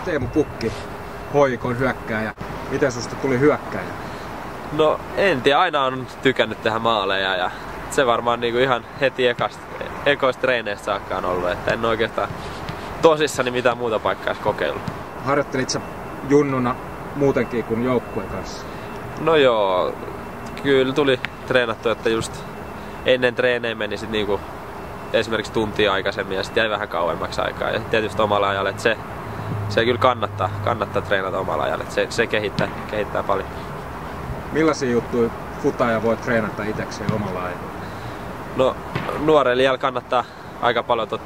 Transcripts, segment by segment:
Teemu Pukki, HJK:n hyökkääjä. Miten susta tuli hyökkääjä? No en tiedä, aina on tykännyt tehdä maaleja ja se varmaan niinku ihan heti ekoista treeneistä saakka on ollut, että en oikeastaan tosissani mitään muuta paikkaa edes kokeillut. Harjoittelit sä junnuna muutenkin kuin joukkueen kanssa? No joo, kyllä tuli treenattu, että just ennen treenejä meni sit niinku esimerkiksi tuntia aikaisemmin ja sitten jäi vähän kauemmaksi aikaa ja tietysti omalla ajalla, että se kyllä kannattaa treenata omalla ajalla, että se kehittää paljon. Millaisia juttuja futaaja voi treenata itsekseen omalla ajalla? No nuorelle iällä kannattaa aika paljon tuota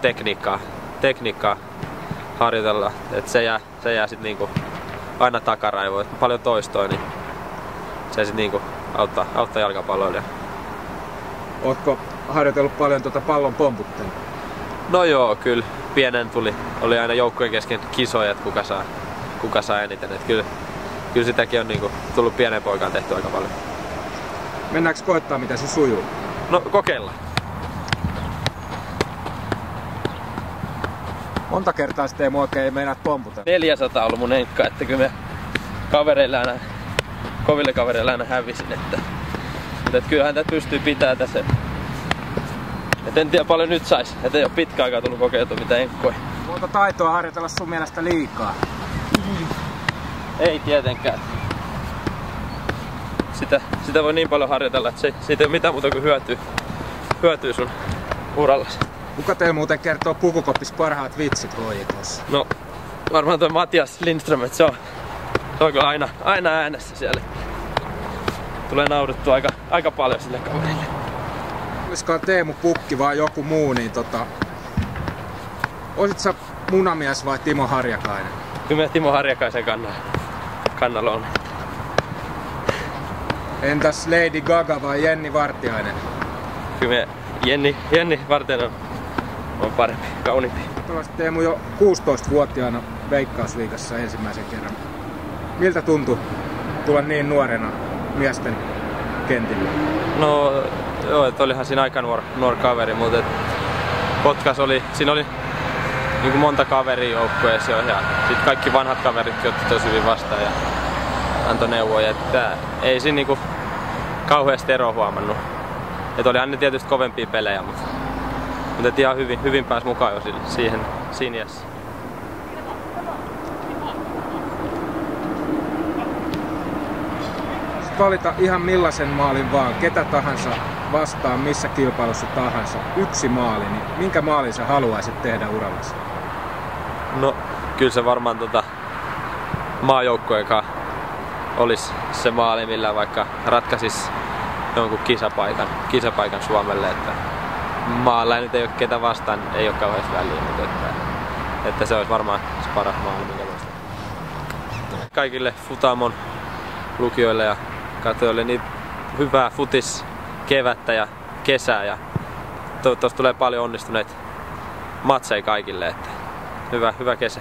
tekniikkaa harjoitella, että se jää sit niinku aina takaraivoon, että paljon toistoa, niin se sit niinku auttaa jalkapalloilijaa. Ootko harjoitellut paljon pallon pomputtelua? No joo, kyllä pienen oli aina joukkojen kesken kisoja, että kuka saa eniten. Et kyllä sitäkin on niinku tullut pienen poikaan tehty aika paljon. Mennäänkö koittaa miten se sujuu? No kokeillaan. Monta kertaa sitten Teemu oikein meinaat pomputella? 400 on ollut mun enkka, että kyllä me koville kavereille aina hävisin. Mutta kyllähän tätä pystyy pitää tässä. Et en tiedä paljon nyt sais, et ei oo pitkä aikaa tullut kokeiltua mitään enkkoja. Voiko taitoa harjoitella sun mielestä liikaa? Ei tietenkään. Sitä voi niin paljon harjoitella, että siitä ei ole mitään muuta kuin hyötyy sun urallasi. Kuka teillä muuten kertoo pukukopissa parhaat vitsit HJK:ssa? No varmaan toi Matias Lindström, että se on kyllä aina äänessä siellä. Tulee nauduttua aika paljon sille kaverille. Olisikohan Teemu Pukki vai joku muu, niin oisit sä munamies vai Timo Harjakainen? Kyllä me Timo Harjakaisen kannalla on. Entäs Lady Gaga vai Jenni Vartiainen? Kyllä me Jenni Vartiainen on parempi, kauniimpi. Pelasit Teemu jo 16-vuotiaana Veikkausliigassa ensimmäisen kerran. Miltä tuntui tulla niin nuorena miesten kentille? No joo, että olihan siinä aika nuori kaveri, mutta Kotkas siinä oli niin monta kaveria joukkueessa jo ja sitten kaikki vanhat kaveritkin otti tosi hyvin vastaan ja antoi neuvoja, että ei siinä niinku kauheasti eroa huomannut. Että olihan ne tietysti kovempia pelejä, mutta ihan hyvin pääsi mukaan jo siinä iässä. Valita ihan millaisen maalin vaan, ketä tahansa vastaan, missä kilpailussa tahansa, yksi maali, niin minkä maalin sä haluaisit tehdä urallasi? No kyllä se varmaan maajoukkojen kanssa olisi se maali, millä vaikka ratkaisis jonkun kisapaikan Suomelle, että maalla nyt ei ole ketä vastaan, ei ole kauheasti väliä, mutta että se olisi varmaan se paras maali, minkä voisi. Kaikille Futamon lukijoille ja katsojille niin hyvää kevättä ja kesää ja toivottavasti tulee paljon onnistuneita matseja kaikille, että hyvä kesä.